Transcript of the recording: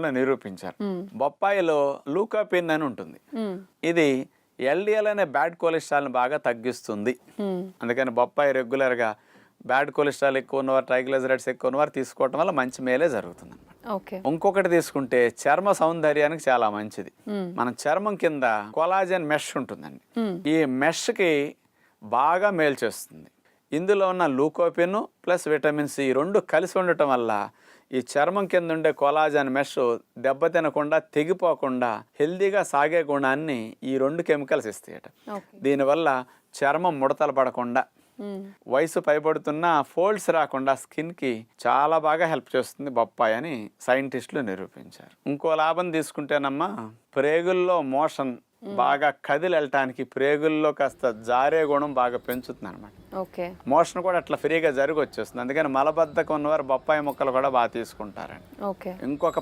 లో నిరూపించారు. బొప్పాయిలో లూకోపిన్ అని ఉంటుంది. ఇది ఎల్డిఎల్ అనే బ్యాడ్ కొలెస్ట్రాల్ని బాగా తగ్గిస్తుంది. అందుకని బొప్పాయి రెగ్యులర్గా బ్యాడ్ కొలెస్ట్రాల్ ఎక్కువ ఉన్నవారు, ట్రైగ్లిజరైడ్స్ ఎక్కువ ఉన్నవారు తీసుకోవటం వల్ల మంచి మేలే జరుగుతుంది అనమాట. ఇంకొకటి తీసుకుంటే చర్మ సౌందర్యానికి చాలా మంచిది. మన చర్మం కింద కొలాజన్ మెష్ ఉంటుందండి. ఈ మెష్కి బాగా మేలు చేస్తుంది. ఇందులో ఉన్న లూకోపిన్ ప్లస్ విటమిన్ సి రెండు కలిసి ఉండటం వల్ల ఈ చర్మం కింద ఉండే కొలాజన్ మెష్ దెబ్బతినకుండా తెగిపోకుండా హెల్దీగా సాగే గుణాన్ని ఈ రెండు కెమికల్స్ ఇస్తాయట. దీనివల్ల చర్మం ముడతలు పడకుండా, వయసు పైబడుతున్న ఫోల్డ్స్ రాకుండా స్కిన్కి చాలా బాగా హెల్ప్ చేస్తుంది బొప్పాయి అని సైంటిస్టులు నిరూపించారు. ఇంకో లాభం తీసుకుంటేనమ్మా, ప్రేగుల్లో మోషన్ బాగా కదిలి వెళ్ళటానికి ప్రేగుల్లో కాస్త జారే గుణం బాగా పెంచుతుంది అనమాట. మోషన్ కూడా అట్లా ఫ్రీగా జరిగి వచ్చేస్తుంది. అందుకని మలబద్ధకం ఉన్నవారు బొప్పాయి ముక్కలు కూడా బాగా తీసుకుంటారండి. ఇంకొక